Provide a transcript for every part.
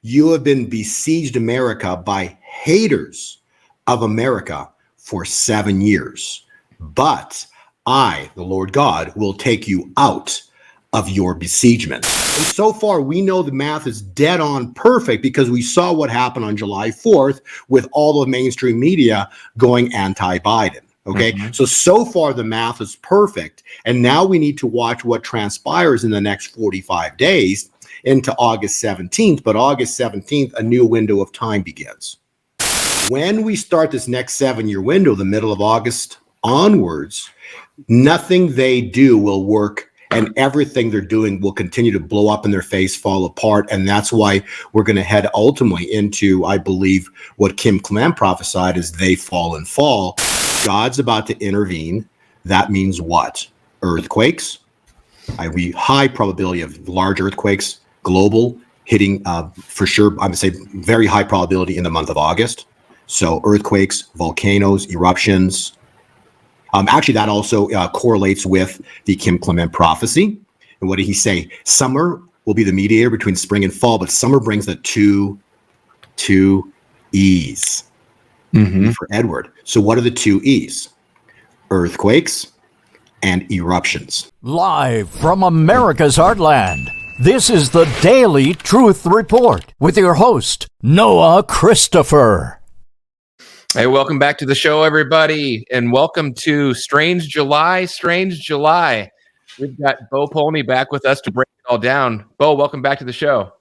You have been besieged America by haters of America for 7 years. But I, the Lord God, will take you out of your besiegement. And so far, we know the math is dead on perfect because we saw what happened on July 4th with all the mainstream media going anti-Biden. Okay, so far the math is perfect. And now we need to watch what transpires in the next 45 days into August 17th. But August 17th, a new window of time begins. When we start this next 7-year window, the middle of August onwards, nothing they do will work, and everything they're doing will continue to blow up in their face, fall apart. And that's why we're going to head ultimately into, I believe, what Kim Clement prophesied is they fall and fall. God's about to intervene. That means what? Earthquakes. High probability of large earthquakes, global, hitting for sure, I would say very high probability in the month of August. So earthquakes, volcanoes, eruptions. Actually, that also correlates with the Kim Clement prophecy. And what did he say? Summer will be the mediator between spring and fall, but summer brings the two E's for Edward. So what are the 2 E's? Earthquakes and eruptions. Live from America's heartland, this is the Daily Truth Report with your host, Noah Christopher. Hey, welcome back to the show, everybody, and welcome to Strange July. We've got Bo Polny back with us to break it all down. Bo, welcome back to the show.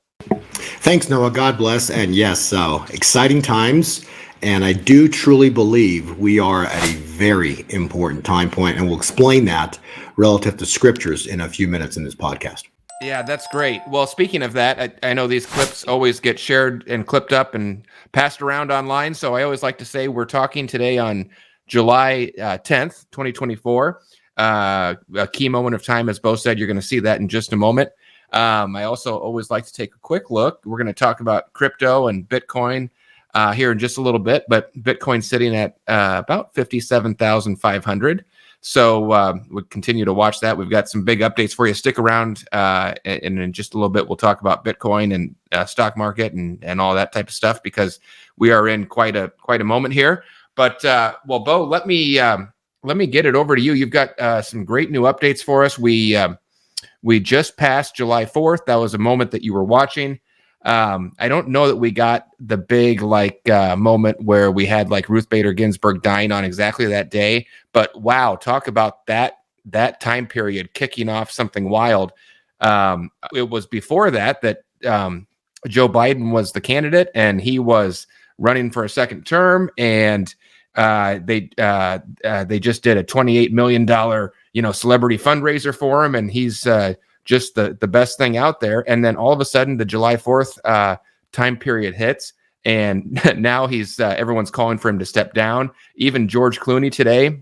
Thanks, Noah. God bless. And yes, exciting times. And I do truly believe we are at a very important time point, and we'll explain that relative to scriptures in a few minutes in this podcast. Yeah, that's great. Well, speaking of that, I know these clips always get shared and clipped up and passed around online. So I always like to say we're talking today on July 10th, 2024. A key moment of time, as Bo said. You're going to see that in just a moment. I also always like to take a quick look. We're going to talk about crypto and Bitcoin here in just a little bit, but Bitcoin's sitting at about 57,500. So we'll continue to watch that. We've got some big updates for you. Stick around, and in just a little bit, we'll talk about Bitcoin and stock market and all that type of stuff, because we are in quite a moment here. But well, Bo, let me get it over to you. You've got some great new updates for us. We just passed July 4th. That was a moment that you were watching. I don't know that we got the big moment where we had Ruth Bader Ginsburg dying on exactly that day, but wow, talk about that time period kicking off something wild. It was before that Joe Biden was the candidate, and he was running for a second term, and they just did a $28 million celebrity fundraiser for him, and he's just the best thing out there. And then all of a sudden the July 4th time period hits, and now he's everyone's calling for him to step down. Even George Clooney today,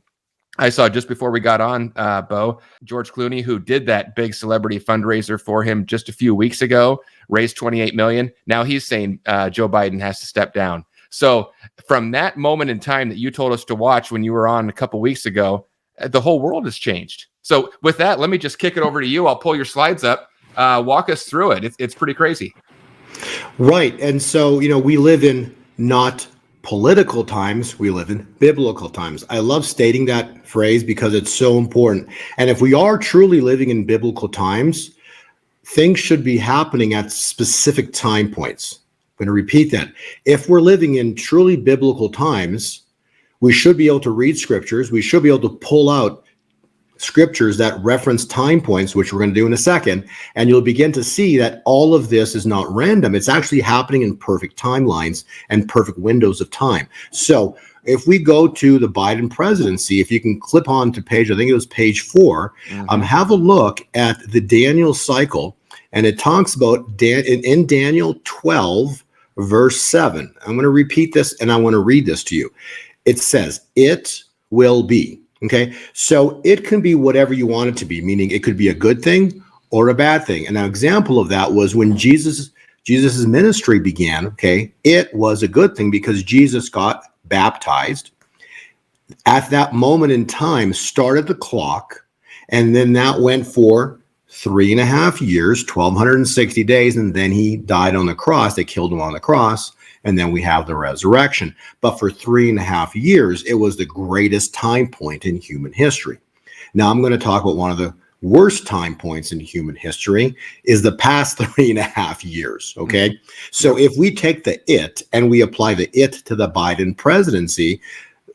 I saw just before we got on, Bo, George Clooney, who did that big celebrity fundraiser for him just a few weeks ago, raised $28 million. Now he's saying Joe Biden has to step down. So from that moment in time that you told us to watch when you were on a couple weeks ago, the whole world has changed. So with that, let me just kick it over to you. I'll pull your slides up. Walk us through it. It's pretty crazy. Right. And so, we live in not political times, we live in biblical times. I love stating that phrase because it's so important. And if we are truly living in biblical times, things should be happening at specific time points. I'm going to repeat that. If we're living in truly biblical times, we should be able to read scriptures. We should be able to pull out scriptures that reference time points, which we're going to do in a second. And you'll begin to see that all of this is not random. It's actually happening in perfect timelines and perfect windows of time. So if we go to the Biden presidency, if you can clip on to page, I think it was page 4, have a look at the Daniel cycle. And it talks about in Daniel 12, verse 7. I'm going to repeat this and I want to read this to you. It says, it will be. Okay, so it can be whatever you want it to be, meaning it could be a good thing or a bad thing. And an example of that was when Jesus's ministry began. Okay, it was a good thing because Jesus got baptized. At that moment in time, started the clock, and then that went for 3.5 years, 1,260 days, and then he died on the cross. They killed him on the cross, and then we have the resurrection. But for 3.5 years, it was the greatest time point in human history. Now I'm going to talk about one of the worst time points in human history is the past 3.5 years. Okay. So if we take the it and we apply the it to the Biden presidency,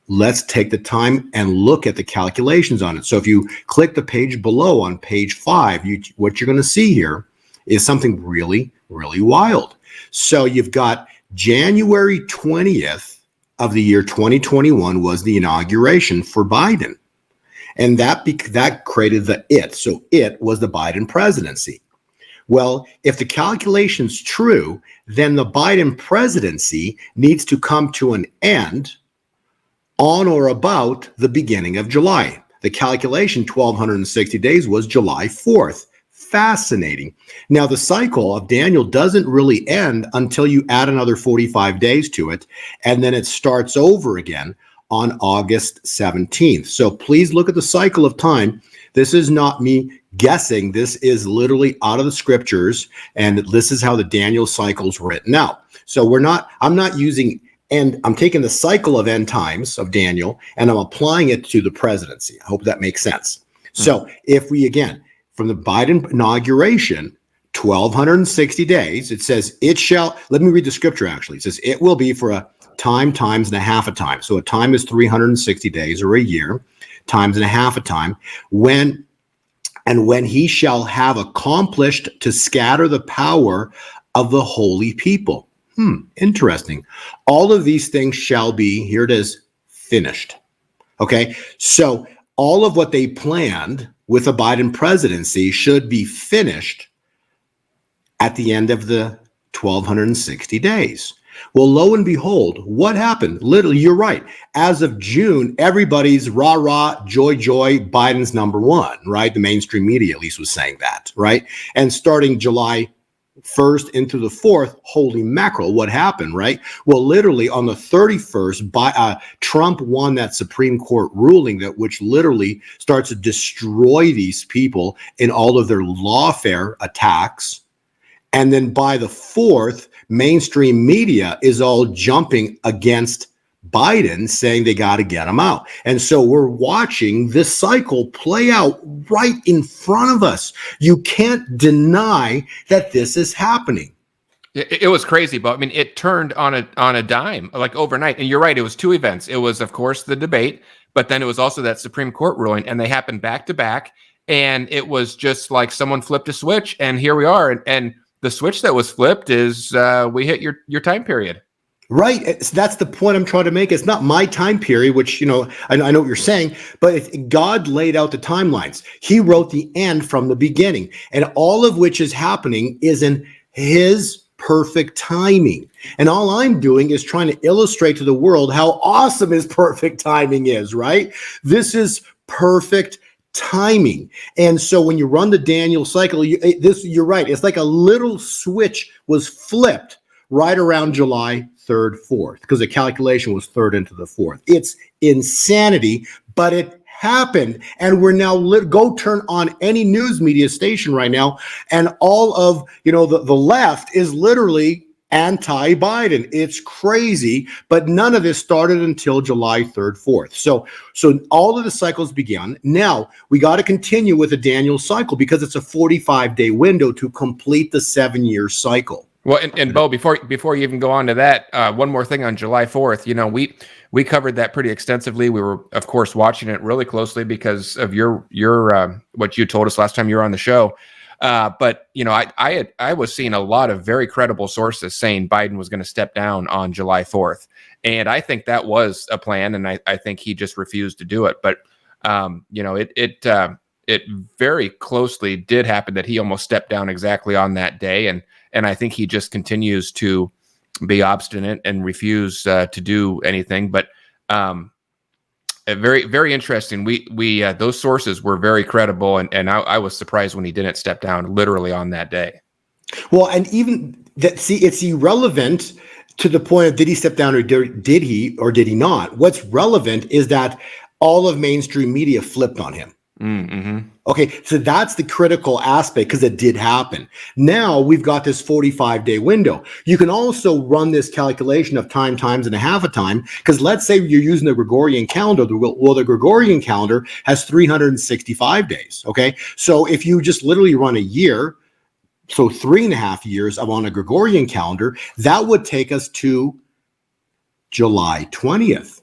let's take the time and look at the calculations on it. So if you click the page below on page 5, what you're going to see here is something really, really wild. So you've got January 20th of the year 2021 was the inauguration for Biden. And that created the it. So it was the Biden presidency. Well, if the calculation's true, then the Biden presidency needs to come to an end on or about the beginning of July. The calculation, 1,260 days, was July 4th. Fascinating. Now, the cycle of Daniel doesn't really end until you add another 45 days to it, and then it starts over again on August 17th. So please look at the cycle of time. This is not me guessing. This is literally out of the scriptures, and this is how the Daniel cycle's written out. So I'm not using, and I'm taking the cycle of end times of Daniel, and I'm applying it to the presidency. I hope that makes sense. So if we, again, from the Biden inauguration, 1,260 days, it says, it shall, let me read the scripture actually. It says, it will be for a time, times, and a half a time. So a time is 360 days or a year, times and a half a time. When he shall have accomplished to scatter the power of the holy people. Interesting. All of these things shall be, here it is, finished. Okay. So all of what they planned with the Biden presidency should be finished at the end of the 1,260 days. Well, lo and behold, what happened? Literally, you're right. As of June, everybody's rah, rah, joy, joy, Biden's number one, right? The mainstream media at least was saying that, right? And starting July 1st into the 4th, holy mackerel, what happened, right? Well, literally on the 31st, Trump won that Supreme Court ruling which literally starts to destroy these people in all of their lawfare attacks. And then by the 4th, mainstream media is all jumping against Biden, saying they got to get him out. And so we're watching this cycle play out right in front of us. You can't deny that this is happening. It was crazy, but I mean, it turned on a dime, like overnight. And you're right, it was two events. It was, of course, the debate, but then it was also that Supreme Court ruling, and they happened back to back. And it was just like someone flipped a switch, and here we are. And the switch that was flipped is we hit your time period. Right. That's the point I'm trying to make. It's not my time period, which, I know what you're saying, but God laid out the timelines. He wrote the end from the beginning, and all of which is happening is in his perfect timing. And all I'm doing is trying to illustrate to the world how awesome his perfect timing is, right? This is perfect timing. And so when you run the Daniel cycle, you're right. It's like a little switch was flipped right around July 3rd, 4th, because the calculation was 3rd into the 4th. It's insanity, but it happened. And we're now go turn on any news media station right now, and all of the left is literally anti-Biden. It's crazy, but none of this started until July 3rd, 4th. So all of the cycles began. Now we got to continue with the Daniel cycle because it's a 45-day window to complete the 7-year cycle. Well, and Bo, before you even go on to that, one more thing on July 4th. We covered that pretty extensively. We were, of course, watching it really closely because of your what you told us last time you were on the show. But I was seeing a lot of very credible sources saying Biden was going to step down on July 4th, and I think that was a plan, and I think he just refused to do it. But it very closely did happen that he almost stepped down exactly on that day, and I think he just continues to be obstinate and refuse to do anything. But very, very interesting. We those sources were very credible, and I was surprised when he didn't step down literally on that day. Well, and even that, it's irrelevant to the point of did he step down or did he not? What's relevant is that all of mainstream media flipped on him. Mm-hmm. Okay, so that's the critical aspect because it did happen. Now we've got this 45-day window. You can also run this calculation of time times and a half a time, because let's say you're using the Gregorian calendar. Well, the Gregorian calendar has 365 days. Okay, so if you just literally run a year, so 3.5 years on a Gregorian calendar, that would take us to July 20th.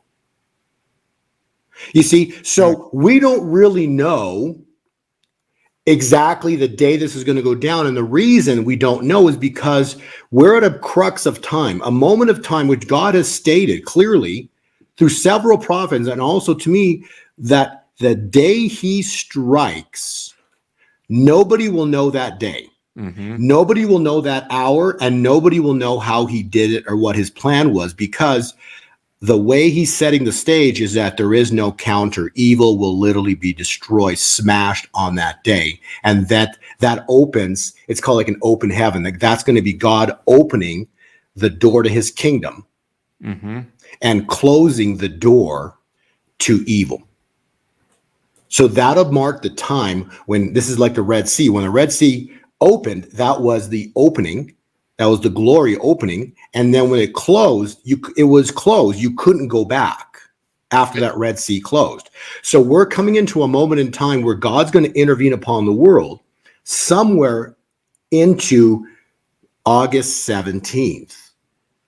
You see, so we don't really know exactly the day this is going to go down. And the reason we don't know is because we're at a crux of time, a moment of time which God has stated clearly through several prophets, and also to me, that the day he strikes, nobody will know that day. Mm-hmm. Nobody will know that hour, and nobody will know how he did it or what his plan was, because the way he's setting the stage is that there is no counter. Evil will literally be destroyed, smashed on that day. And that opens, it's called like an open heaven. Like that's going to be God opening the door to his kingdom and closing the door to evil. So that'll mark the time when this is like the Red Sea. When the Red Sea opened, that was the opening. That was the glory opening. And then when it closed, it was closed. You couldn't go back after that Red Sea closed. So we're coming into a moment in time where God's going to intervene upon the world somewhere into August 17th.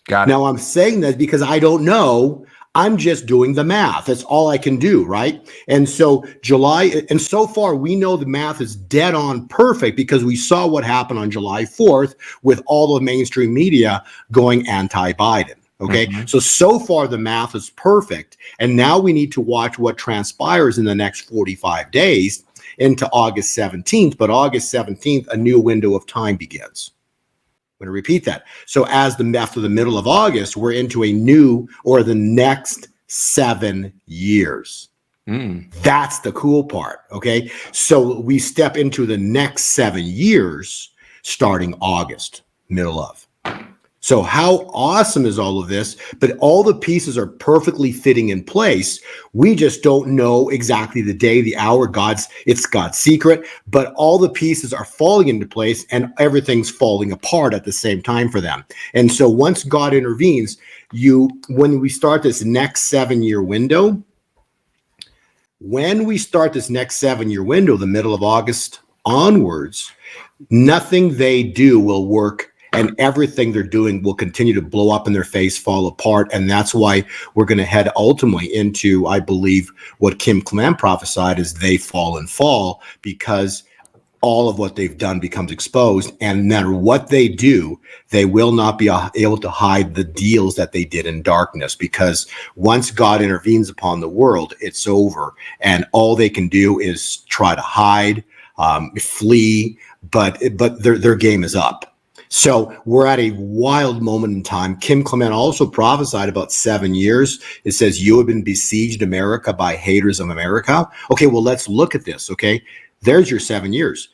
Got it. Now, I'm saying that because I don't know. I'm just doing the math. That's all I can do, right? And so July, and so far we know the math is dead on perfect because we saw what happened on July 4th with all the mainstream media going anti-Biden. Okay, so far the math is perfect. And now we need to watch what transpires in the next 45 days into August 17th. But August 17th, a new window of time begins. I'm going to repeat that. So after the middle of August, we're into a new or the next 7 years. That's the cool part. Okay. So we step into the next 7 years starting August, middle of. So how awesome is all of this? But all the pieces are perfectly fitting in place. We just don't know exactly the day, the hour. It's God's secret, but all the pieces are falling into place and everything's falling apart at the same time for them. And so once God intervenes, when we start this next 7-year window, the middle of August onwards, nothing they do will work. And everything they're doing will continue to blow up in their face, fall apart. And that's why we're going to head ultimately into, I believe, what Kim Clement prophesied is they fall and fall, because all of what they've done becomes exposed. And no matter what they do, they will not be able to hide the deals that they did in darkness, because once God intervenes upon the world, it's over. And all they can do is try to hide, flee, but their game is up. So we're at a wild moment in time. Kim Clement also prophesied about 7 years. It says, you have been besieged, America, by haters of America. Okay, well, let's look at this, okay? There's your 7 years.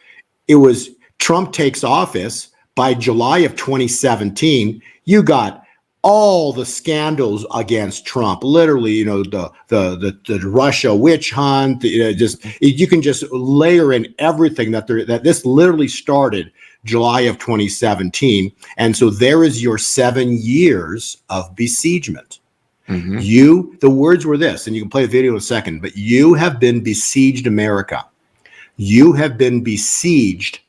It was Trump takes office. By July of 2017, you got all the scandals against Trump, literally, the Russia witch hunt, you can just layer in everything that this literally started July of 2017. And so there is your 7 years of besiegement. The words were this, and you can play the video in a second, but you have been besieged, America. You have been besieged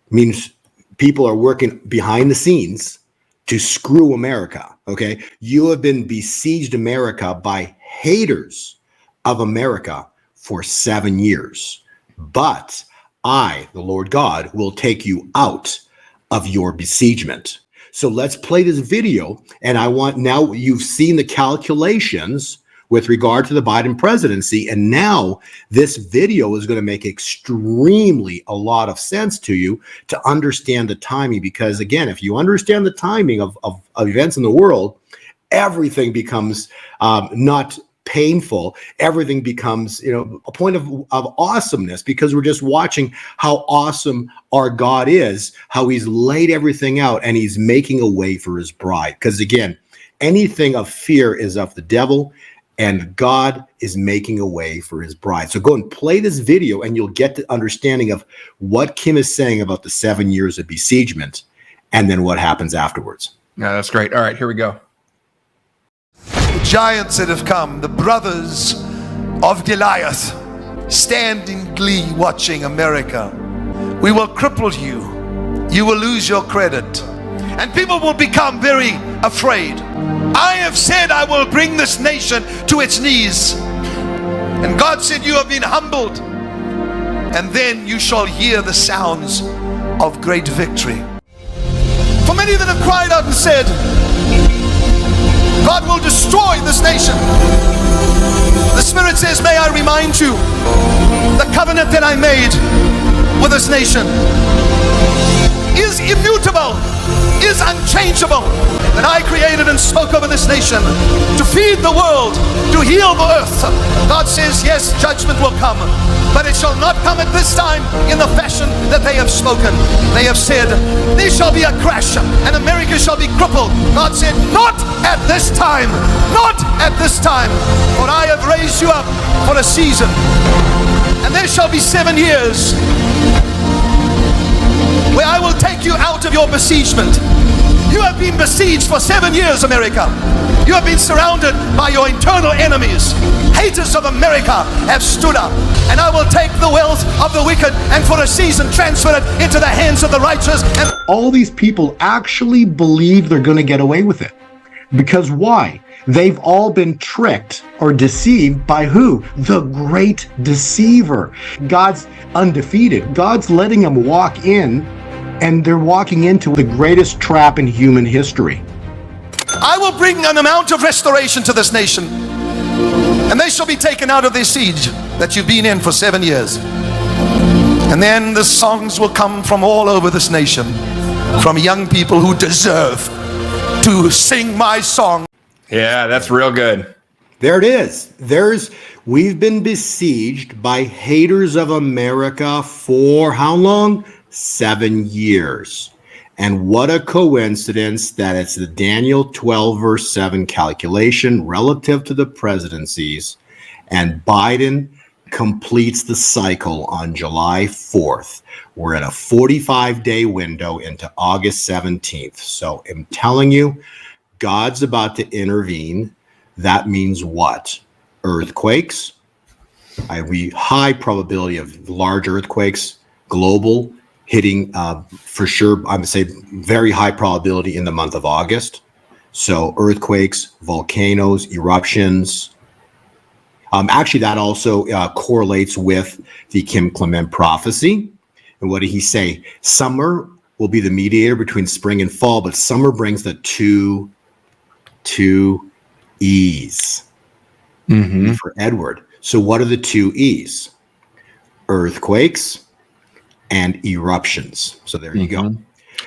means people are working behind the scenes to screw America, okay? You have been besieged, America, by haters of America for 7 years. But I, the Lord God, will take you out of your besiegement. So let's play this video. And now you've seen the calculations with regard to the Biden presidency. And now this video is going to make extremely a lot of sense to you to understand the timing. Because again, if you understand the timing of events in the world, everything becomes not painful. Everything becomes, a point of awesomeness, because we're just watching how awesome our God is, how he's laid everything out and he's making a way for his bride. Because again, anything of fear is of the devil. And God is making a way for his bride. So go and play this video and you'll get the understanding of what Kim is saying about the 7 years of besiegement and then what happens afterwards. Yeah, that's great. All right, here we go. The giants that have come, the brothers of Goliath, stand in glee watching America. We will cripple you. You will lose your credit. And people will become very afraid. I have said I will bring this nation to its knees. And God said, you have been humbled. And then you shall hear the sounds of great victory. For many that have cried out and said, God will destroy this nation. The Spirit says, may I remind you, the covenant that I made with this nation is immutable, is unchangeable, that I created and spoke over this nation to feed the world, to heal the earth. God says, yes, judgment will come, but it shall not come at this time in the fashion that they have spoken. They have said, there shall be a crash and America shall be crippled. God said, not at this time, not at this time, for I have raised you up for a season. And there shall be 7 years where I will take you out of your besiegement. You have been besieged for 7 years, America. You have been surrounded by your internal enemies. Haters of America have stood up. And I will take the wealth of the wicked and for a season transfer it into the hands of the righteous. And all these people actually believe they're going to get away with it. Because why? They've all been tricked or deceived by who? The great deceiver. God's undefeated. God's letting them walk in, and they're walking into the greatest trap in human history. I will bring an amount of restoration to this nation, and they shall be taken out of their siege that you've been in for 7 years. And then the songs will come from all over this nation, from young people who deserve to sing my song. Yeah, that's real good. There it is. We've been besieged by haters of America for how long? 7 years. And what a coincidence that it's the Daniel 12 verse 7 calculation relative to the presidencies, and Biden completes the cycle on July 4th. We're in a 45-day window into August 17th. So I'm telling you, God's about to intervene. That means what? Earthquakes. High probability of large earthquakes, global, hitting for sure, I would say very high probability in the month of August. So earthquakes, volcanoes, eruptions. Actually, that also correlates with the Kim Clement prophecy. And what did he say? Summer will be the mediator between spring and fall, but summer brings the two E's for Edward. So what are the 2 E's? Earthquakes and eruptions. So there you go.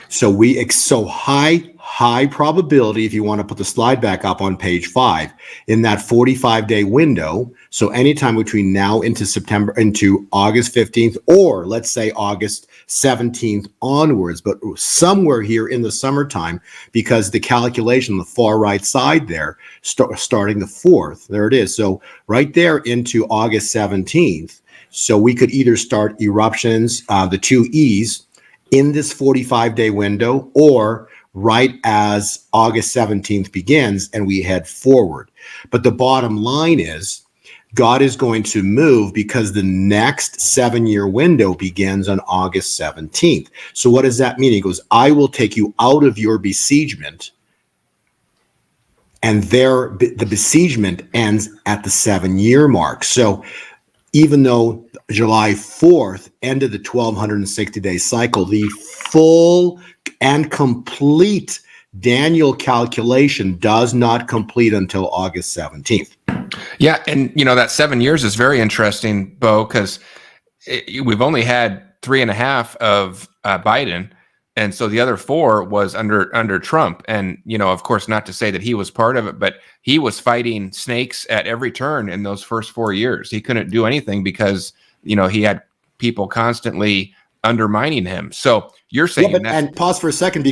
So so high probability, if you want to put the slide back up on page 5, in that 45-day window. So anytime between now into August 15th, or let's say August 17th onwards, but somewhere here in the summertime, because the calculation on the far right side there, starting the 4th, there it is. So right there into August 17th. So we could either start eruptions, the 2 E's, in this 45-day window, or right as August 17th begins and we head forward. But the bottom line is God is going to move because the next 7-year window begins on August 17th. So what does that mean? He goes, I will take you out of your besiegement, and the besiegement ends at the 7-year mark. So even though July 4th ended the 1,260-day cycle, the full and complete Daniel calculation does not complete until August 17th. Yeah, and that 7 years is very interesting, Bo, because we've only had 3.5 of Biden, and so the other 4 was under Trump. And of course, not to say that he was part of it, but he was fighting snakes at every turn in those first 4 years. He couldn't do anything because he had people constantly undermining him. So you're Yeah, saying and pause for a second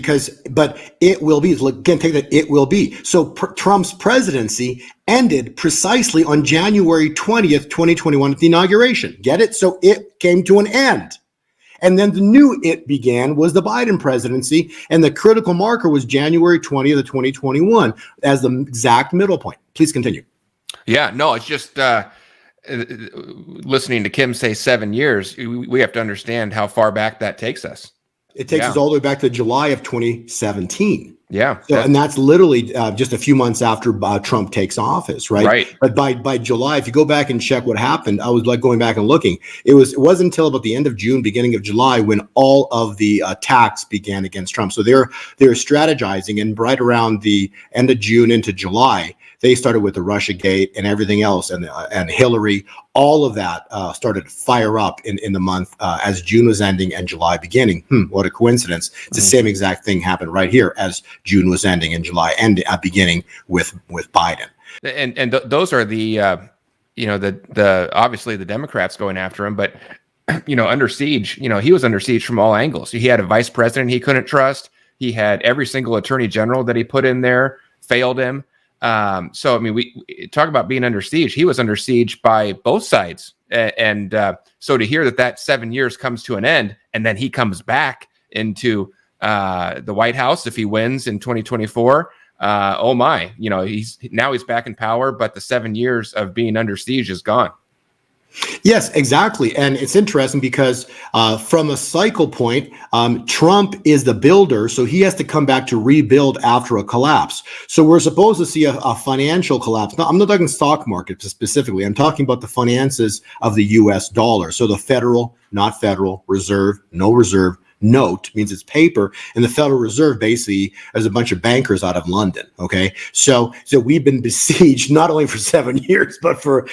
but it will be, again, take that, it will be. So Trump's presidency ended precisely on January 20th, 2021 at the inauguration. Get it? So it came to an end. And then the new it began was the Biden presidency, and the critical marker was January 20th of 2021 as the exact middle point. Please continue. Yeah, no, it's just listening to Kim say 7 years, we have to understand how far back that takes us. It takes us all the way back to July of 2017. Yeah. So, and that's literally just a few months after Trump takes office, right? Right. But by July, if you go back and check what happened, I was like going back and looking. It wasn't until about the end of June, beginning of July, when all of the attacks began against Trump. So they're strategizing, and right around the end of June into July, they started with the Russiagate and everything else, and Hillary. All of that started to fire up in the month as June was ending and July beginning. What a coincidence! It's the same exact thing happened right here as June was ending and July beginning with Biden. And those are the the obviously the Democrats going after him, but under siege. He was under siege from all angles. He had a vice president he couldn't trust. He had every single attorney general that he put in there failed him. So, I mean, we talk about being under siege. He was under siege by both sides. And so to hear that 7 years comes to an end, and then he comes back into the White House if he wins in 2024, oh my, he's back in power, but the 7 years of being under siege is gone. Yes, exactly. And it's interesting because from a cycle point, Trump is the builder, so he has to come back to rebuild after a collapse. So we're supposed to see a financial collapse. Now, I'm not talking stock market specifically. I'm talking about the finances of the U.S. dollar. So the federal, not federal, reserve, no reserve, note means it's paper, and the Federal Reserve basically is a bunch of bankers out of London. Okay, so we've been besieged not only for 7 years, but for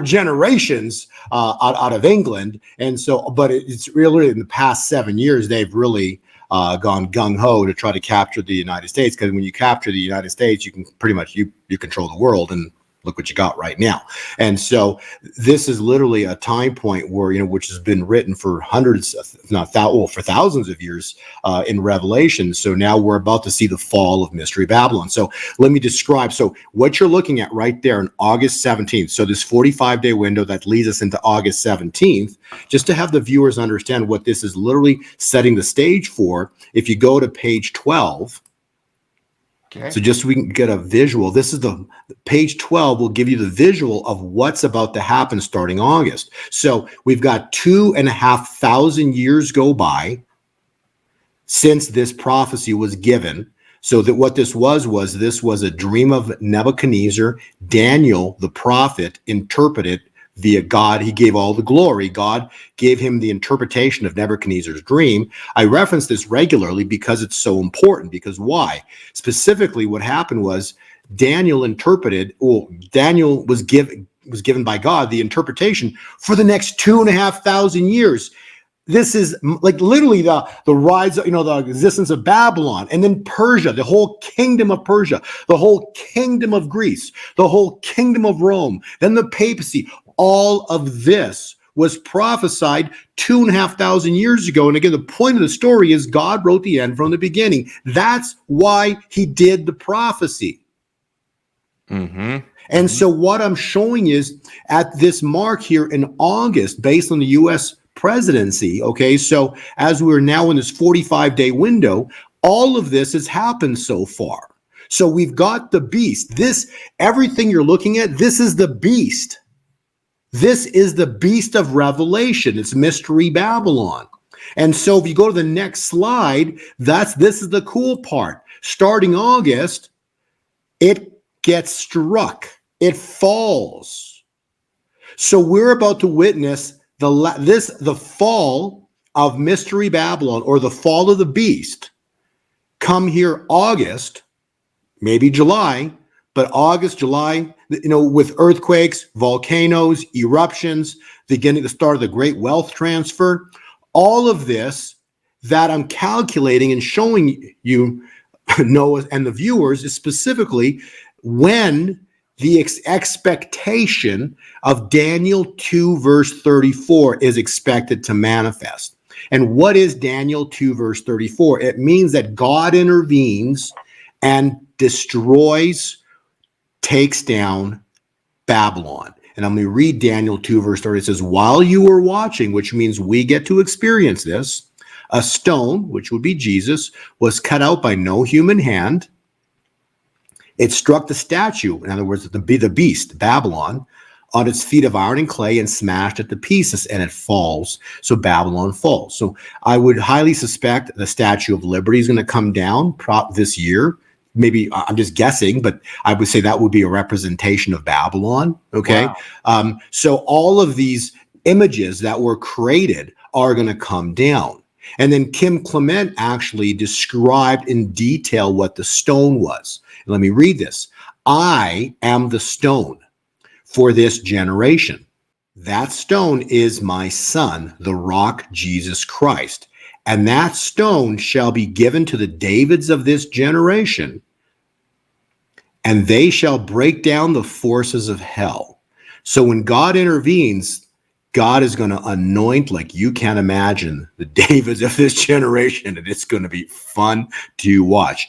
generations out of England. And so, but it's really in the past 7 years they've really gone gung ho to try to capture the United States, because when you capture the United States, you can pretty much you control the world, and look what you got right now. And so this is literally a time point where, which has been written for hundreds, if not for thousands of years in Revelation. So now we're about to see the fall of Mystery Babylon. So let me describe. So what you're looking at right there on August 17th. So this 45-day window that leads us into August 17th, just to have the viewers understand what this is literally setting the stage for. If you go to page 12, okay. So just so we can get a visual, this is the page 12 will give you the visual of what's about to happen starting August. So we've got 2,500 years go by since this prophecy was given. So that what this was a dream of Nebuchadnezzar. Daniel, the prophet, interpreted via God. He gave all the glory. God gave him the interpretation of Nebuchadnezzar's dream. I reference this regularly because it's so important. Because why? Specifically, what happened was Daniel interpreted, Daniel was given by God the interpretation for the next 2,500 years. This is like literally the rise, the existence of Babylon, and then Persia, the whole kingdom of Persia, the whole kingdom of Greece, the whole kingdom of Rome, then the papacy. All of this was prophesied 2,500 years ago. And again, the point of the story is God wrote the end from the beginning. That's why he did the prophecy. Mm-hmm. And so what I'm showing is at this mark here in August, based on the U.S. presidency, okay, so as we're now in this 45-day window, all of this has happened so far. So we've got the beast. Everything you're looking at, this is the beast. This is the beast of Revelation. It's Mystery Babylon. And so if you go to the next slide, this is the cool part. Starting August, it gets struck. It falls. So we're about to witness the fall of Mystery Babylon, or the fall of the beast, come here August, maybe July, but August, July, with earthquakes, volcanoes, eruptions, the start of the great wealth transfer, all of this that I'm calculating and showing you, Noah, and the viewers, is specifically when the expectation of Daniel 2 verse 34 is expected to manifest. And what is Daniel 2 verse 34? It means that God intervenes and destroys, takes down Babylon. And I'm going to read Daniel 2 verse 30. It says, while you were watching, which means we get to experience this, a stone, which would be Jesus, was cut out by no human hand. It struck the statue, in other words, the beast, Babylon, on its feet of iron and clay and smashed it to pieces, and it falls. So Babylon falls. So I would highly suspect the Statue of Liberty is going to come down this year. Maybe I'm just guessing, but I would say that would be a representation of Babylon. Okay. Wow. So all of these images that were created are going to come down. And then Kim Clement actually described in detail what the stone was. Let me read this. I am the stone for this generation. That stone is my son, the rock, Jesus Christ. And that stone shall be given to the Davids of this generation, and they shall break down the forces of hell. So when God intervenes, God is going to anoint, like you can't imagine, the Davids of this generation, and it's going to be fun to watch.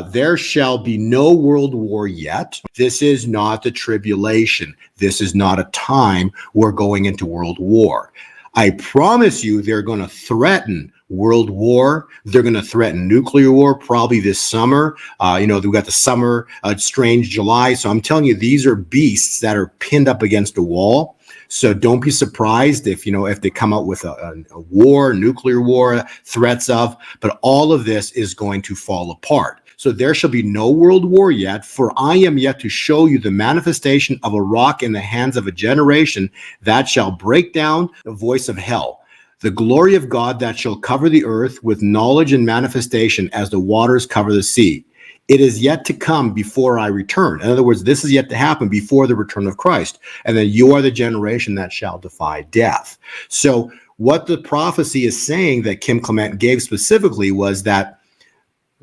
There shall be no world war yet. This is not the tribulation. This is not a time we're going into world war. I promise you they're going to threaten world war. They're going to threaten nuclear war probably this summer. We've got the summer, strange July. So I'm telling you, these are beasts that are pinned up against a wall. So don't be surprised if they come out with a war, nuclear war, threats of, but all of this is going to fall apart. So there shall be no world war yet, for I am yet to show you the manifestation of a rock in the hands of a generation that shall break down the voice of hell. The glory of God that shall cover the earth with knowledge and manifestation as the waters cover the sea. It is yet to come before I return. In other words, this is yet to happen before the return of Christ. And then you are the generation that shall defy death. So what the prophecy is saying that Kim Clement gave specifically was that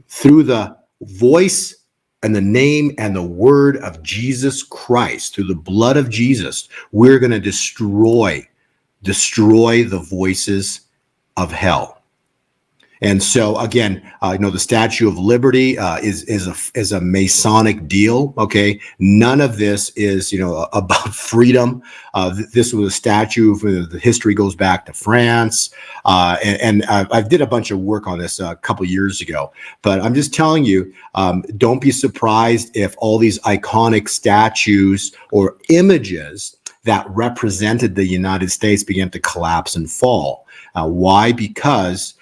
through the voice and the name and the word of Jesus Christ, through the blood of Jesus, we're going to destroy the voices of hell. And so again, the Statue of Liberty is a Masonic deal. Okay, none of this is about freedom. This was a statue. The history goes back to France, and I did a bunch of work on this a couple years ago. But I'm just telling you, don't be surprised if all these iconic statues or images that represented the United States began to collapse and fall. Why? Because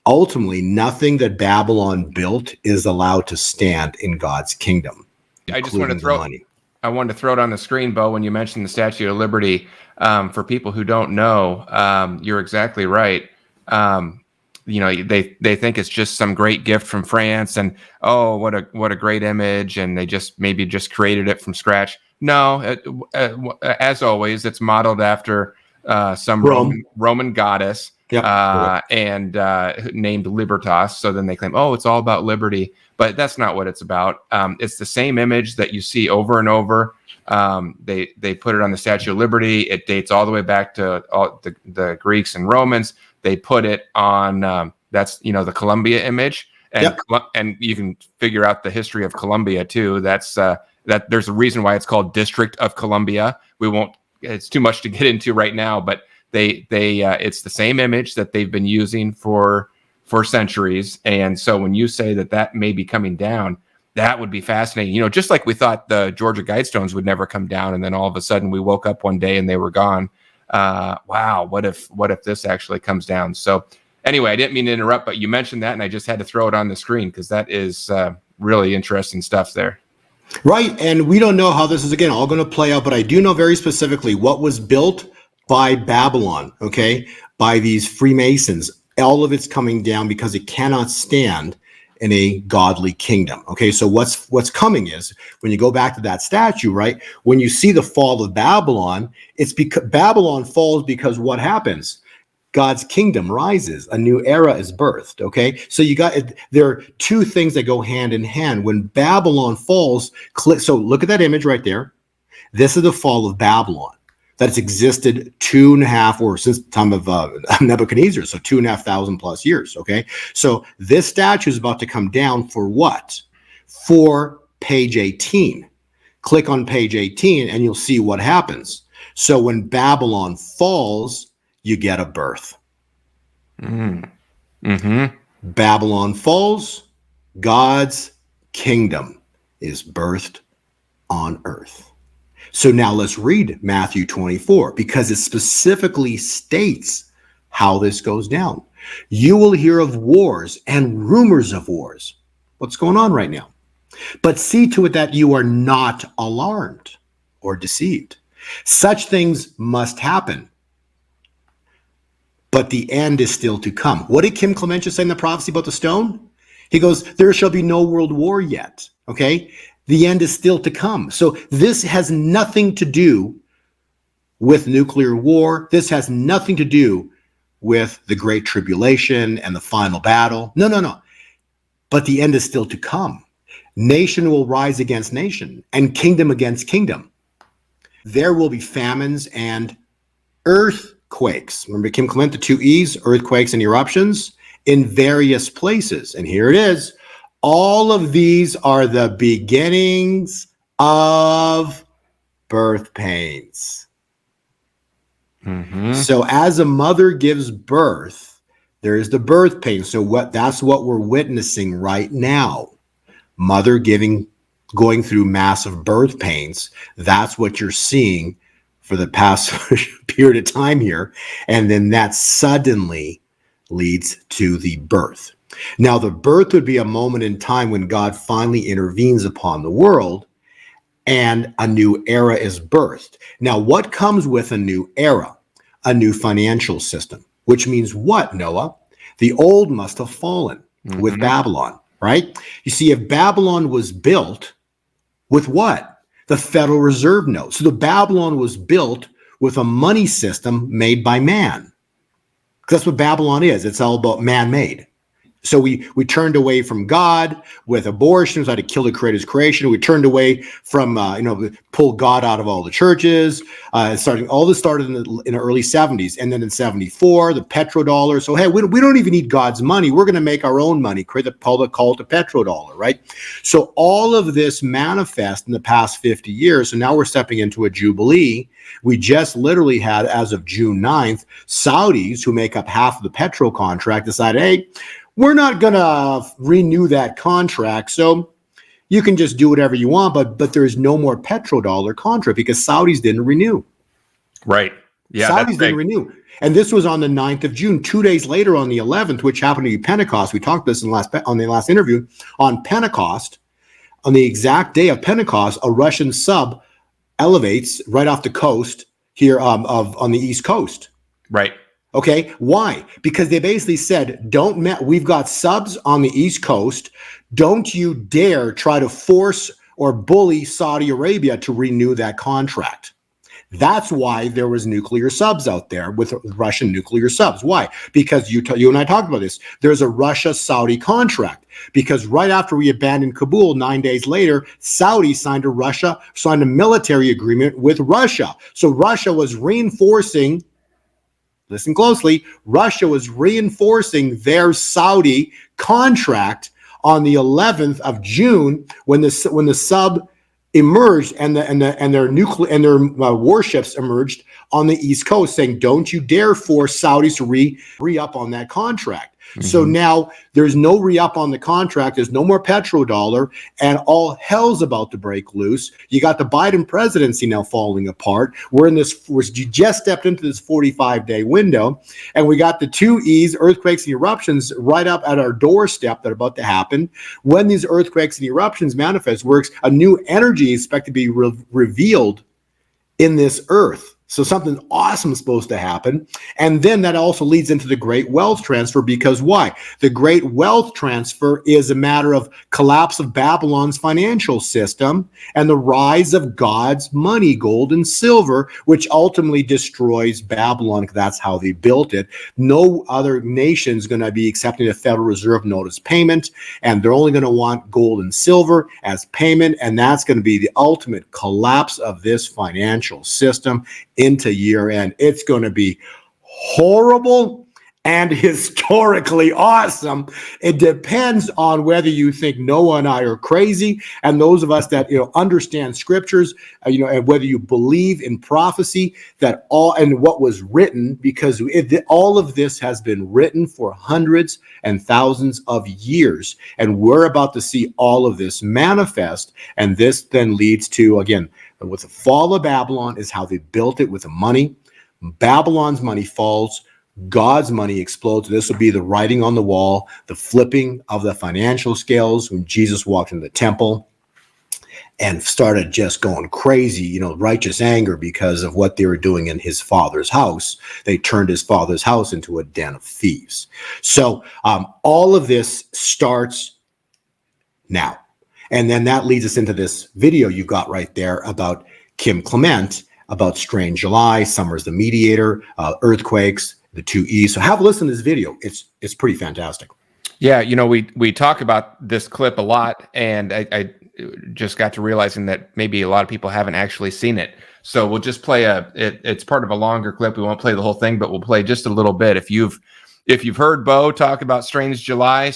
ultimately, nothing that Babylon built is allowed to stand in God's kingdom. I just want to I wanted to throw it on the screen, Bo, when you mentioned the Statue of Liberty. For people who don't know, you're exactly right. They think it's just some great gift from France, and what a great image, and they just created it from scratch. No, as always, it's modeled after some Roman goddess. Yep. And named Libertas. So then they claim, it's all about liberty, but that's not what it's about. It's the same image that you see over and over. They put it on the Statue of Liberty. It dates all the way back to all the Greeks and Romans. They put it on that's the Columbia image, and and you can figure out the history of Columbia too. That's that there's a reason why it's called District of Columbia. It's too much to get into right now, but they it's the same image that they've been using for centuries. And so when you say that may be coming down, that would be fascinating. Just like we thought the Georgia Guidestones would never come down, and then all of a sudden we woke up one day and they were gone. Wow, what if this actually comes down? So anyway, I didn't mean to interrupt, but you mentioned that, and I just had to throw it on the screen because that is really interesting stuff there. Right, and we don't know how this is again all going to play out, but I do know very specifically what was built by Babylon, okay, by these Freemasons. All of it's coming down because it cannot stand in a godly kingdom. Okay, so what's coming is when you go back to that statue, right? When you see the fall of Babylon, it's because Babylon falls because what happens? God's kingdom rises, a new era is birthed. Okay, so there are two things that go hand in hand. When Babylon falls, so look at that image right there. This is the fall of Babylon. That's existed 2.5 or since the time of Nebuchadnezzar, so 2,500 plus years. Okay, so this statue is about to come down for what? For page 18. Click on page 18 and you'll see what happens. So when Babylon falls, you get a birth. Babylon falls, God's kingdom is birthed on earth. So now let's read Matthew 24, because it specifically states how this goes down. You will hear of wars and rumors of wars. What's going on right now? But see to it that you are not alarmed or deceived. Such things must happen, but the end is still to come. What did Kim Clementia say in the prophecy about the stone? He goes, there shall be no world war yet. Okay? The end is still to come. So this has nothing to do with nuclear war. This has nothing to do with the Great Tribulation and the final battle. No. But the end is still to come. Nation will rise against nation and kingdom against kingdom. There will be famines and earthquakes. Remember Kim Clement, the 2 E's, earthquakes and eruptions in various places. And here it is. All of these are the beginnings of birth pains. So as a mother gives birth, there is the birth pain. So that's what we're witnessing right now. Mother going through massive birth pains. That's what you're seeing for the past period of time here. And then that suddenly leads to the birth. Now, the birth would be a moment in time when God finally intervenes upon the world and a new era is birthed. Now, what comes with a new era? A new financial system, which means what, Noah? The old must have fallen with Babylon, right? You see, if Babylon was built with what? The Federal Reserve note. So the Babylon was built with a money system made by man. Because that's what Babylon is. It's all about man-made. So we turned away from God with abortions, had to kill the Creator's creation. We turned away from, pull God out of all the churches. All this started in the early 70s. And then in 74, the Petrodollar. So, hey, we don't even need God's money. We're going to make our own money, create the public cult of Petrodollar, right? So all of this manifests in the past 50 years. So now we're stepping into a jubilee. We just literally had, as of June 9th, Saudis, who make up half of the petrol contract, decided, hey, we're not going to renew that contract, so you can just do whatever you want, but there's no more petrodollar contract because Saudis didn't renew. Right. Yeah, Saudis didn't renew. And this was on the 9th of June. 2 days later on the 11th, which happened to be Pentecost. We talked this on the last interview. On Pentecost, on the exact day of Pentecost, a Russian sub elevates right off the coast here on the East Coast. Right. Okay, why? Because they basically said, we've got subs on the East Coast. Don't you dare try to force or bully Saudi Arabia to renew that contract. That's why there was nuclear subs out there with Russian nuclear subs. Why? Because you and I talked about this. There's a Russia-Saudi contract. Because right after we abandoned Kabul, 9 days later, Saudi signed a military agreement with Russia. So Russia was reinforcing. Listen closely. Russia was reinforcing their Saudi contract on the 11th of June when the sub emerged and their warships emerged on the East Coast, saying, "Don't you dare force Saudis to re-up on that contract." So now there's no re-up on the contract. There's no more petrodollar, and all hell's about to break loose. You got the Biden presidency now falling apart. You just stepped into this 45-day window, and we got the 2 E's, earthquakes and eruptions, right up at our doorstep that are about to happen. When these earthquakes and eruptions manifest, a new energy is expected to be revealed in this earth. So something awesome is supposed to happen. And then that also leads into the great wealth transfer, because why? The great wealth transfer is a matter of collapse of Babylon's financial system and the rise of God's money, gold and silver, which ultimately destroys Babylon. That's how they built it. No other nation is going to be accepting a Federal Reserve notice payment, and they're only going to want gold and silver as payment. And that's going to be the ultimate collapse of this financial system into year end. It's going to be horrible and historically awesome. It depends on whether you think Noah and I are crazy, and those of us that understand scriptures, and whether you believe in prophecy, that all and what was written, because all of this has been written for hundreds and thousands of years, and we're about to see all of this manifest. And this then leads to, again, with the fall of Babylon is how they built it with the money. Babylon's money falls, God's money explodes. This will be the writing on the wall, the flipping of the financial scales when Jesus walked in the temple and started just going crazy, righteous anger because of what they were doing in his father's house. They turned his father's house into a den of thieves. So all of this starts now. And then that leads us into this video you got right there about Kim Clement, about Strange July, Summer's the Mediator, earthquakes, the 2 E's. So have a listen to this video. It's pretty fantastic. Yeah, we talk about this clip a lot, and I just got to realizing that maybe a lot of people haven't actually seen it. So we'll just play it's part of a longer clip. We won't play the whole thing, but we'll play just a little bit. If you've heard Bo talk about Strange July,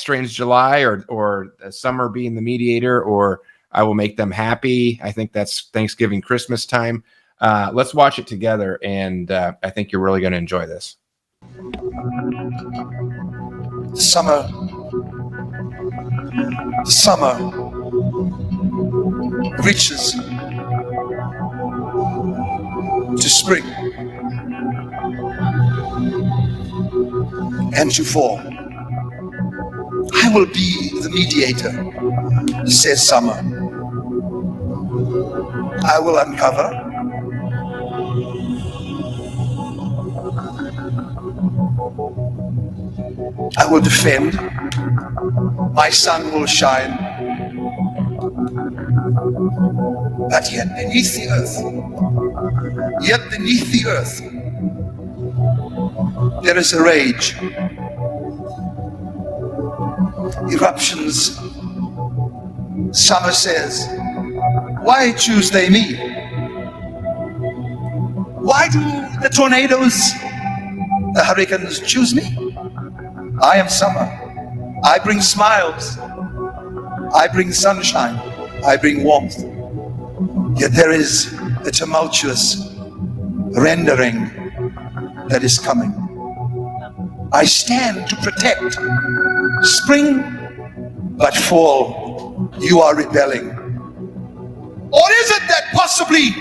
or Summer being the mediator, or I will make them happy. I think that's Thanksgiving, Christmas time. Let's watch it together, and I think you're really going to enjoy this. Summer reaches to spring and to fall. I will be the mediator, says Summer. I will uncover. I will defend. My sun will shine. But yet beneath the earth, there is a rage. Eruptions. Summer says, why choose they me? Why do the tornadoes, the hurricanes choose me? I am summer. I bring smiles. I bring sunshine. I bring warmth. Yet there is a tumultuous rendering that is coming. I stand to protect spring, but fall, you are rebelling. Or is it that possibly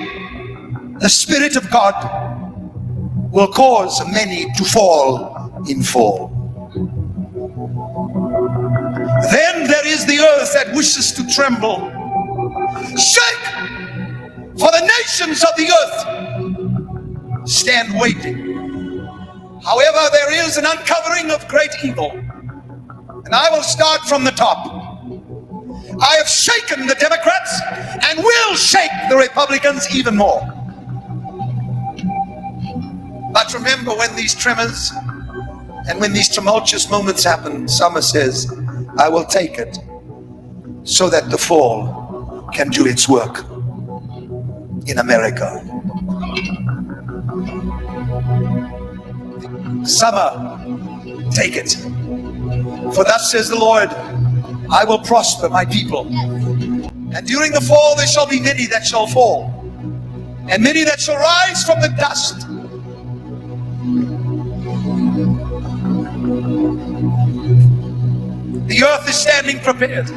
the Spirit of God will cause many to fall in fall? Then there is the earth that wishes to tremble. Shake! For the nations of the earth stand waiting. However, there is an uncovering of great evil. And I will start from the top. I have shaken the Democrats and will shake the Republicans even more. But remember, when these tremors and when these tumultuous moments happen, Summer says, I will take it so that the fall can do its work in America. Summer, take it. For thus says the Lord, I will prosper my people. And during the fall there shall be many that shall fall, and many that shall rise from the dust. The earth is standing prepared.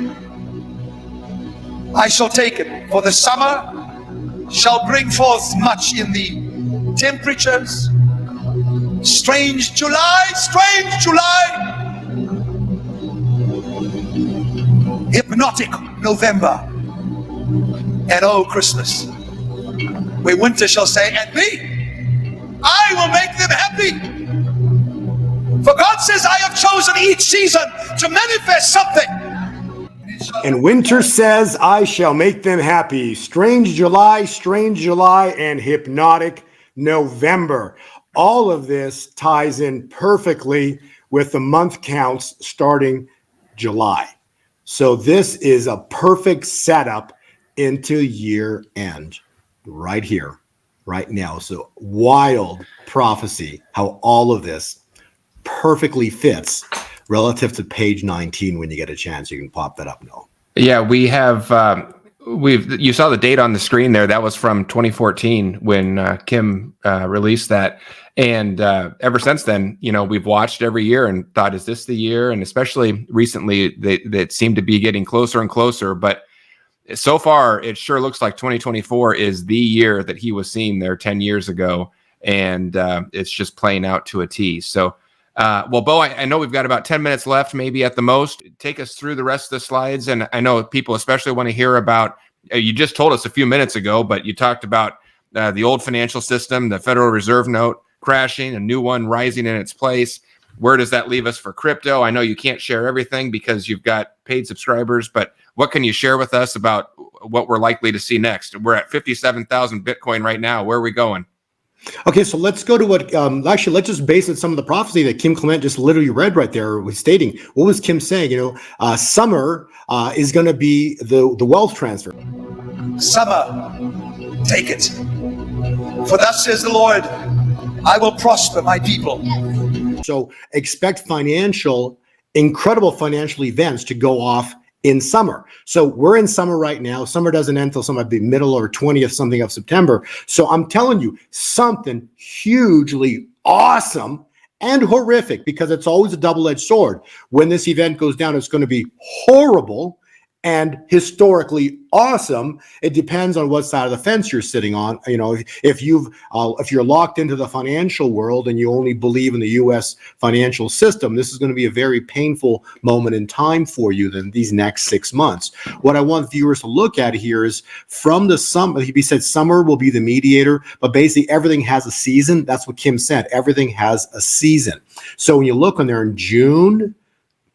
I shall take it, for the summer shall bring forth much in the temperatures. Strange July, hypnotic November, and oh Christmas, where winter shall say, and me, I will make them happy. For God says, I have chosen each season to manifest something. And winter says, I shall make them happy. Strange July, and hypnotic November. All of this ties in perfectly with the month counts starting July. So this is a perfect setup into year end right here, right now. So wild prophecy, how all of this perfectly fits relative to page 19. When you get a chance, you can pop that up. No. Yeah, we have. You saw the date on the screen there. That was from 2014 when Kim released that, and ever since then, we've watched every year and thought, is this the year? And especially recently, that seemed to be getting closer and closer. But so far, it sure looks like 2024 is the year that he was seeing there 10 years ago, and it's just playing out to a T. So. Well, Bo, I know we've got about 10 minutes left, maybe at the most. Take us through the rest of the slides. And I know people especially want to hear about, you just told us a few minutes ago, but you talked about the old financial system, the Federal Reserve note crashing, a new one rising in its place. Where does that leave us for crypto? I know you can't share everything because you've got paid subscribers, but what can you share with us about what we're likely to see next? We're at 57,000 Bitcoin right now. Where are we going? Okay, so let's go to what, actually, let's just base it some of the prophecy that Kim Clement just literally read right there, was stating. What was Kim saying? Summer is going to be the wealth transfer. Summer, take it. For thus says the Lord, I will prosper my people. So expect incredible financial events to go off in summer. So we're in summer right now. Summer doesn't end until the middle or 20th something of September. So I'm telling you, something hugely awesome and horrific, because it's always a double-edged sword. When this event goes down, it's going to be horrible and historically awesome. It depends on what side of the fence you're sitting on. If you're locked into the financial world and you only believe in the U.S. financial system, this is going to be a very painful moment in time for you than these next 6 months. What I want viewers to look at here is from the summer. He said summer will be the mediator, but basically everything has a season. That's what Kim said. Everything has a season. So when you look on there in June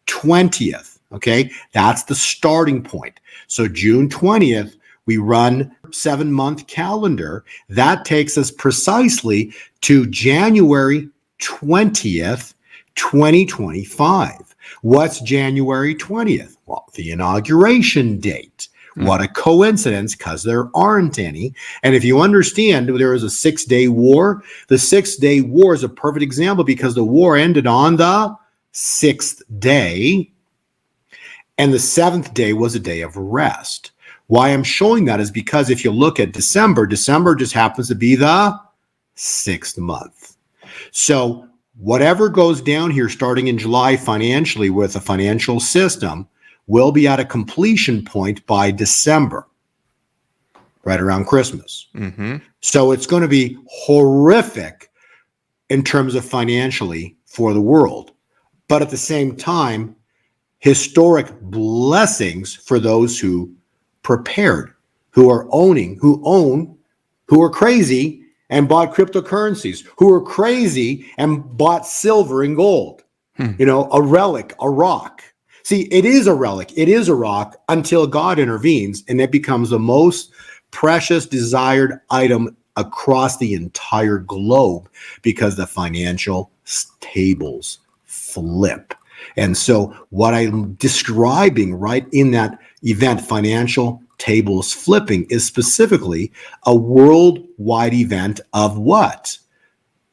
20th, okay, that's the starting point. So June 20th, we run 7-month calendar. That takes us precisely to January 20th, 2025. What's January 20th? Well, the inauguration date. What a coincidence, because there aren't any. And if you understand, there was a 6-day war. The 6-day war is a perfect example because the war ended on the 6th day. And the 7th day was a day of rest. Why I'm showing that is because if you look at December just happens to be the 6th month. So whatever goes down here starting in July financially with the financial system will be at a completion point by December, right around Christmas. Mm-hmm. So it's going to be horrific in terms of financially for the world. But at the same time, historic blessings for those who prepared, who are crazy and bought cryptocurrencies, who are crazy and bought silver and gold, a relic, a rock. See, it is a relic. It is a rock until God intervenes and it becomes the most precious, desired item across the entire globe because the financial tables flip. And so what I'm describing right in that event, financial tables flipping, is specifically a worldwide event of what?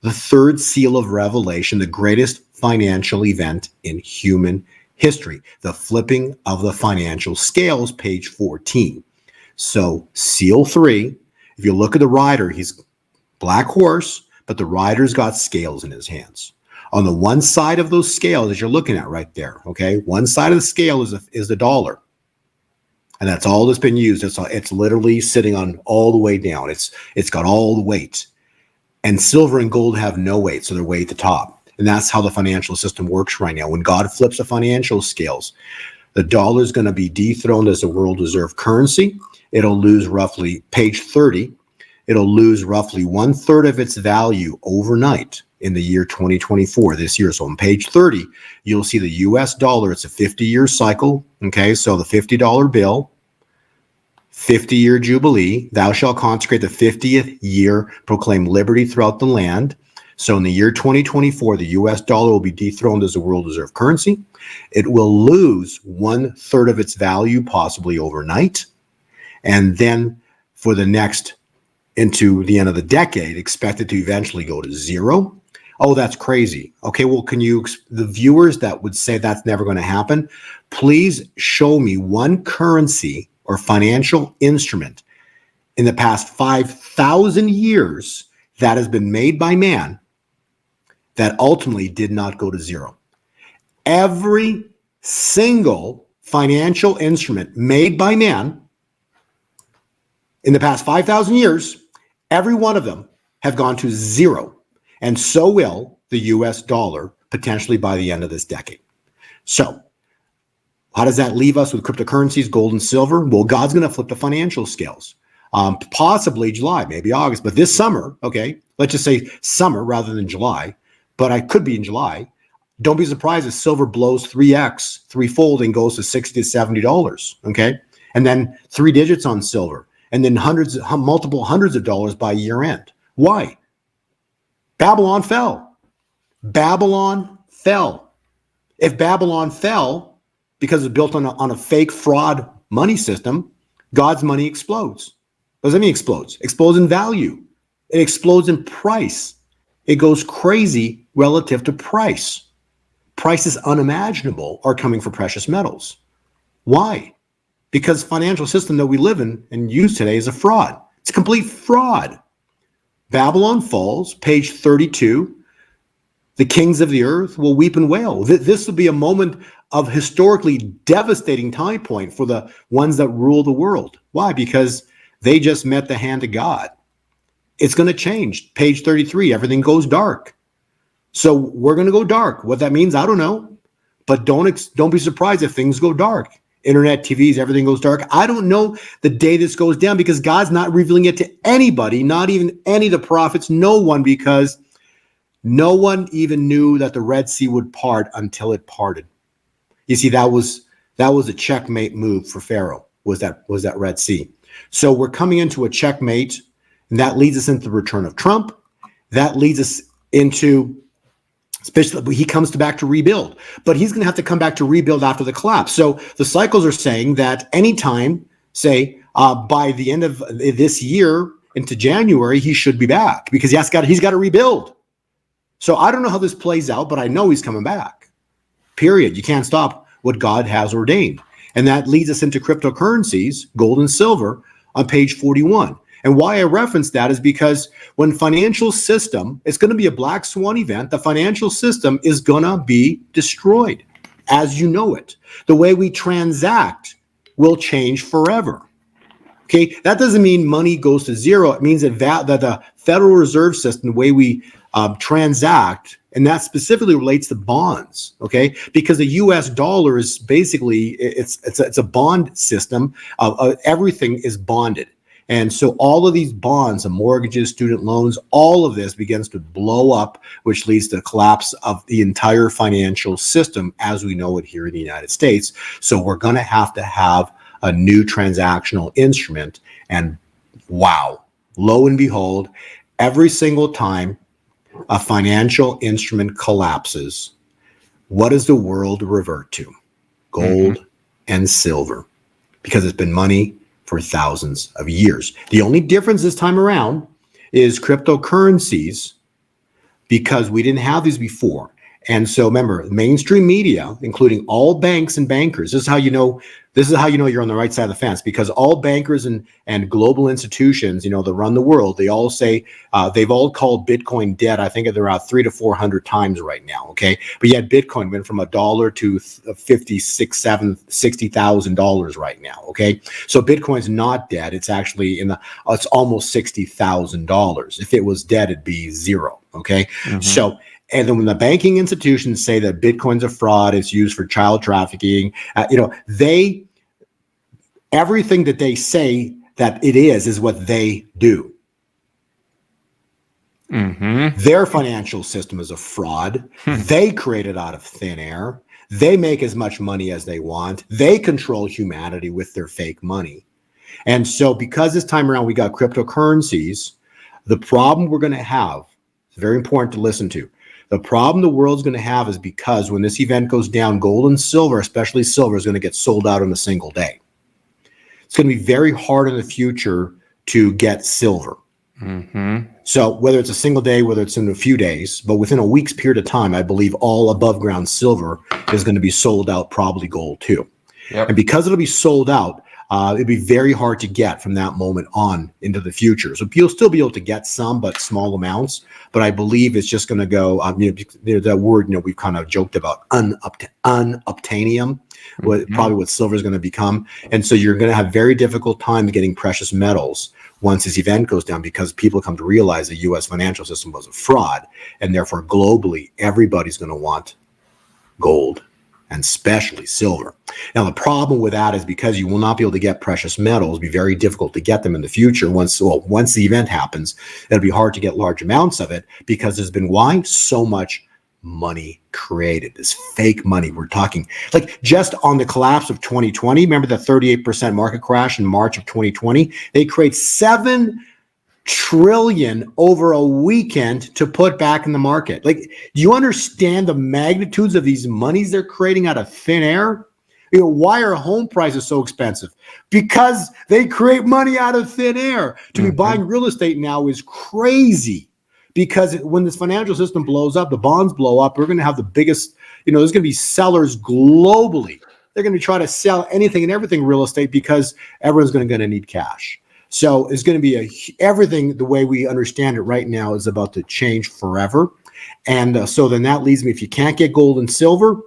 The third seal of Revelation, the greatest financial event in human history, the flipping of the financial scales, page 14. So seal 3, if you look at the rider, he's black horse, but the rider's got scales in his hands. On the one side of those scales that you're looking at right there, okay, one side of the scale is the dollar. And that's all that's been used. It's literally sitting on all the way down. It's got all the weight. And silver and gold have no weight, so they're way at the top. And that's how the financial system works right now. When God flips the financial scales, the dollar is going to be dethroned as a world reserve currency. It'll lose roughly, page 30, it'll lose roughly 1/3 of its value overnight in the year 2024, this year. So on page 30, you'll see the US dollar. It's a 50-year cycle. Okay, so the $50 bill, 50-year jubilee, thou shalt consecrate the 50th year, proclaim liberty throughout the land. So in the year 2024, the US dollar will be dethroned as a world reserve currency. It will lose 1/3 of its value, possibly overnight. And then for the next, into the end of the decade, expected to eventually go to zero. Oh, that's crazy. Okay, well, the viewers that would say that's never going to happen, please show me one currency or financial instrument in the past 5,000 years that has been made by man that ultimately did not go to zero. Every single financial instrument made by man in the past 5,000 years, every one of them have gone to zero. And so will the US dollar potentially by the end of this decade. So how does that leave us with cryptocurrencies, gold and silver? Well, God's going to flip the financial scales. Possibly July, maybe August, but this summer, okay, let's just say summer rather than July, but I could be in July. Don't be surprised if silver blows 3x, threefold, and goes to $60 to $70, okay? And then 3 digits on silver, and then multiple hundreds of dollars by year end. Why? Babylon fell. Babylon fell. If Babylon fell because it's built on a fake fraud money system, God's money explodes. What does that mean explodes? Explodes in value. It explodes in price. It goes crazy relative to price. Prices unimaginable are coming for precious metals. Why? Because financial system that we live in and use today is a fraud. It's a complete fraud. Babylon falls, page 32. The kings of the earth will weep and wail. This will be a moment of historically devastating time point for the ones that rule the world. Why? Because they just met the hand of God. It's going to change. Page 33, everything goes dark. So we're going to go dark. What that means, I don't know. But don't be surprised if things go dark. Internet, TVs, everything goes dark. I don't know the day this goes down because God's not revealing it to anybody, not even any of the prophets, no one, because no one even knew that the Red Sea would part until it parted. You see, that was a checkmate move for Pharaoh, was that Red Sea. So we're coming into a checkmate, and that leads us into the return of Trump. That leads us into, especially he comes back to rebuild, but he's going to have to come back to rebuild after the collapse. So the cycles are saying that anytime, say by the end of this year into January, he should be back because he's got to rebuild. So I don't know how this plays out, but I know he's coming back. Period. You can't stop what God has ordained. And that leads us into cryptocurrencies, gold and silver, on page 41. And why I reference that is because when financial system, it's going to be a black swan event. The financial system is going to be destroyed as you know it. The way we transact will change forever. Okay, that doesn't mean money goes to zero. It means that the Federal Reserve System, the way we transact, and that specifically relates to bonds, okay? Because the U.S. dollar is basically, it's a bond system. Everything is bonded. And so all of these bonds and mortgages, student loans, all of this begins to blow up, which leads to the collapse of the entire financial system as we know it here in the United States. So we're going to have a new transactional instrument. And wow, lo and behold, every single time a financial instrument collapses, what does the world revert to? Gold and silver, because it's been money for thousands of years. The only difference this time around is cryptocurrencies, because we didn't have these before. And so remember, mainstream media, including all banks and bankers, this is how you know you're on the right side of the fence, because all bankers and global institutions, that run the world, they all say they've all called Bitcoin dead. I think they're about 300 to 400 times right now. Okay, but yet Bitcoin went from $1 to $60,000 right now. Okay, so Bitcoin's not dead. It's actually it's almost $60,000. If it was dead, it'd be zero. Okay, so. And then when the banking institutions say that Bitcoin's a fraud, it's used for child trafficking, everything that they say that it is what they do. Mm-hmm. Their financial system is a fraud. They create it out of thin air. They make as much money as they want. They control humanity with their fake money. And so because this time around we got cryptocurrencies, the problem we're going to have, it's very important to listen to. The problem the world's going to have is because when this event goes down, gold and silver, especially silver, is going to get sold out in a single day. It's going to be very hard in the future to get silver. Mm-hmm. So whether it's a single day, whether it's in a few days, but within a week's period of time, I believe all above ground silver is going to be sold out, probably gold too. Yep. And because it'll be sold out, it'd be very hard to get from that moment on into the future. So you'll still be able to get some, but small amounts. But I believe it's just going to go, that word, we've kind of joked about unobtainium, probably what silver is going to become. And so you're going to have very difficult time getting precious metals once this event goes down, because people come to realize the U.S. financial system was a fraud. And therefore, globally, everybody's going to want gold, and especially silver. Now, the problem with that is because you will not be able to get precious metals, it'll be very difficult to get them in the future. Once the event happens, it'll be hard to get large amounts of it, because there's been so much money created, this fake money. We're talking like just on the collapse of 2020. Remember the 38% market crash in March of 2020? They create 7 trillion over a weekend to put back in the market. Like, do you understand the magnitudes of these monies they're creating out of thin air? Why are home prices so expensive? Because they create money out of thin air. To be buying real estate now is crazy, because when this financial system blows up, the bonds blow up, we're going to have the biggest, there's going to be sellers globally. They're going to try to sell anything and everything real estate, because everyone's going to need cash. So it's going to be everything the way we understand it right now is about to change forever. And so then that leads me, if you can't get gold and silver,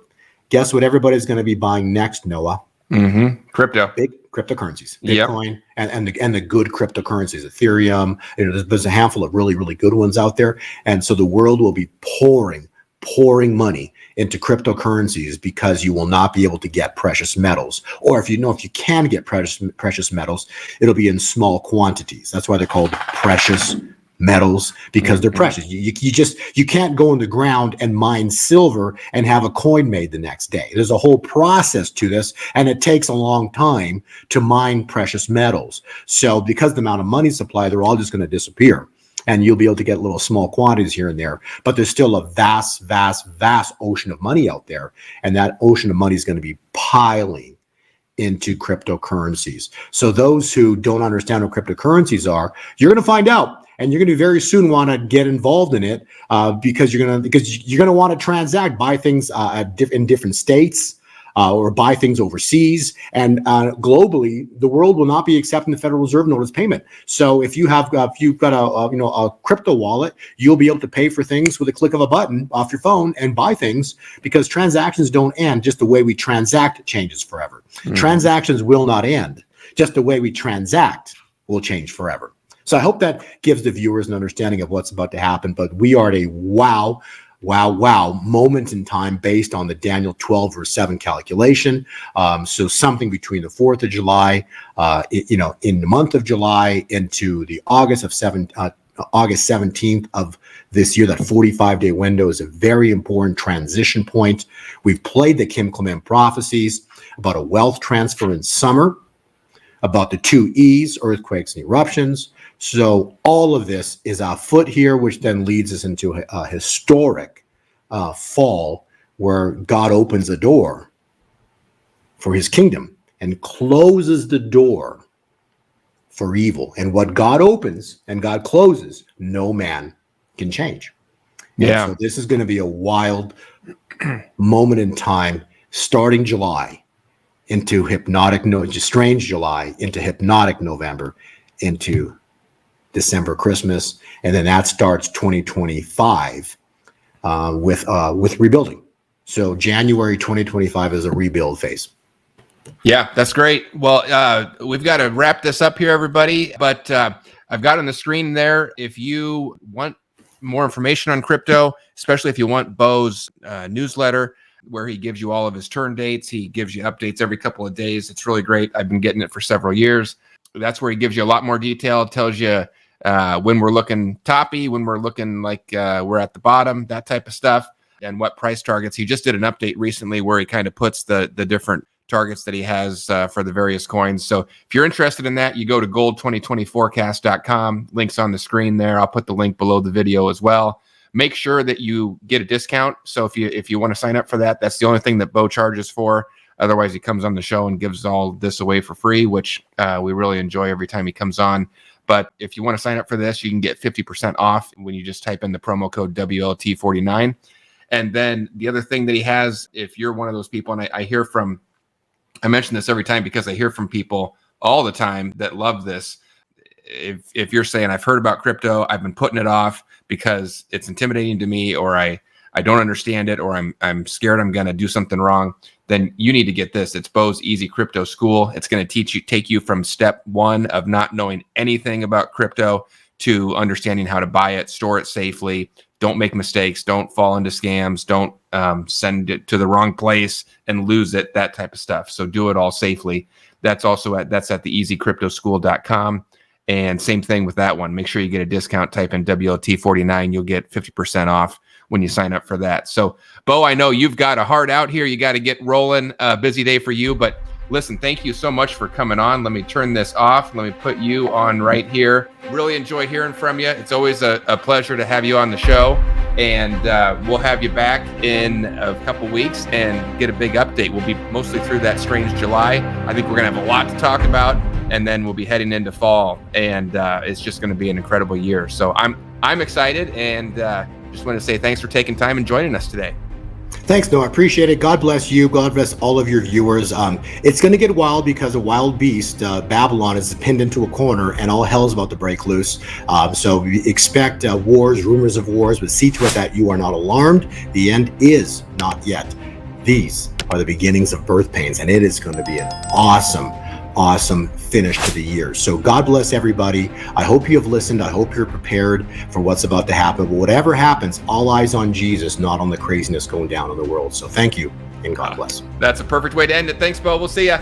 guess what everybody's going to be buying next, Noah? Mm-hmm. Crypto. Big cryptocurrencies, Bitcoin, and the good cryptocurrencies, Ethereum. There's a handful of really, really good ones out there. And so the world will be pouring money into cryptocurrencies, because you will not be able to get precious metals. Or if you can get precious metals, it'll be in small quantities. That's why they're called precious metals, because they're precious. You can't go in the ground and mine silver and have a coin made the next day. There's a whole process to this, and it takes a long time to mine precious metals. So because the amount of money supply, they're all just going to disappear, and you'll be able to get little small quantities here and there. But there's still a vast, vast, vast ocean of money out there, and that ocean of money is going to be piling into cryptocurrencies. So those who don't understand what cryptocurrencies are, you're going to find out. And you're going to very soon want to get involved in it, because you're going to want to transact, buy things in different states, or buy things overseas. And globally, the world will not be accepting the Federal Reserve notice payment. So if you've got a crypto wallet, you'll be able to pay for things with a click of a button off your phone and buy things, because transactions don't end. Just the way we transact changes forever. Transactions will not end. Just the way we transact will change forever. So I hope that gives the viewers an understanding of what's about to happen. But we are at a wow moment in time based on the Daniel 12 verse 7 calculation. So something between the 4th of July, in the month of July into the August 17th of this year. That 45-day window is a very important transition point. We've played the Kim Clement prophecies about a wealth transfer in summer, about the 2 E's, earthquakes and eruptions. So all of this is afoot here, which then leads us into a historic fall, where God opens the door for his kingdom and closes the door for evil. And what God opens and God closes, no man can change. Yeah. And so this is going to be a wild moment in time, starting July into strange July, into hypnotic November, into December, Christmas, and then that starts 2025 with rebuilding. So January 2025 is a rebuild phase. Yeah, that's great. Well, we've got to wrap this up here, everybody. But I've got on the screen there, if you want more information on crypto, especially if you want Bo's newsletter, where he gives you all of his turn dates. He gives you updates every couple of days. It's really great. I've been getting it for several years. That's where he gives you a lot more detail. It tells you when we're looking toppy, when we're looking like we're at the bottom, that type of stuff, and what price targets. He just did an update recently where he kind of puts the different targets that he has for the various coins. So if you're interested in that, you go to gold2020forecast.com. Links on the screen there. I'll put the link below the video as well. Make sure that you get a discount. So if you want to sign up for that, that's the only thing that Bo charges for. Otherwise, he comes on the show and gives all this away for free, which we really enjoy every time he comes on. But if you want to sign up for this, you can get 50% off when you just type in the promo code WLT49. And then the other thing that he has, if you're one of those people, and I mention this every time because I hear from people all the time that love this. If you're saying, I've heard about crypto, I've been putting it off because it's intimidating to me, or I don't understand it, or I'm scared I'm going to do something wrong, then you need to get this. It's Bo's Easy Crypto School. It's going to take you from step one of not knowing anything about crypto to understanding how to buy it, store it safely. Don't make mistakes. Don't fall into scams. Don't send it to the wrong place and lose it, that type of stuff. So do it all safely. That's at theeasycryptoschool.com. And same thing with that one. Make sure you get a discount. Type in WLT49. You'll get 50% off when you sign up for that. So, Bo, I know you've got a heart out here. You got to get rolling. Busy day for you. But listen, thank you so much for coming on. Let me turn this off. Let me put you on right here. Really enjoy hearing from you. It's always a pleasure to have you on the show. And we'll have you back in a couple weeks and get a big update. We'll be mostly through that strange July. I think we're going to have a lot to talk about. And then we'll be heading into fall. And it's just going to be an incredible year. So I'm excited, and just want to say thanks for taking time and joining us today. Thanks, Noah. I appreciate it. God bless you. God bless all of your viewers. It's going to get wild because a wild beast, Babylon, is pinned into a corner, and all hell's about to break loose. So we expect wars, rumors of wars, but see to it that you are not alarmed. The end is not yet. These are the beginnings of birth pains, and it is going to be an awesome finish to the year. So God bless everybody. I hope you have listened. I hope you're prepared for what's about to happen. But whatever happens, all eyes on Jesus, not on the craziness going down in the world. So thank you, and God bless. That's a perfect way to end it. Thanks, Bo. We'll see ya.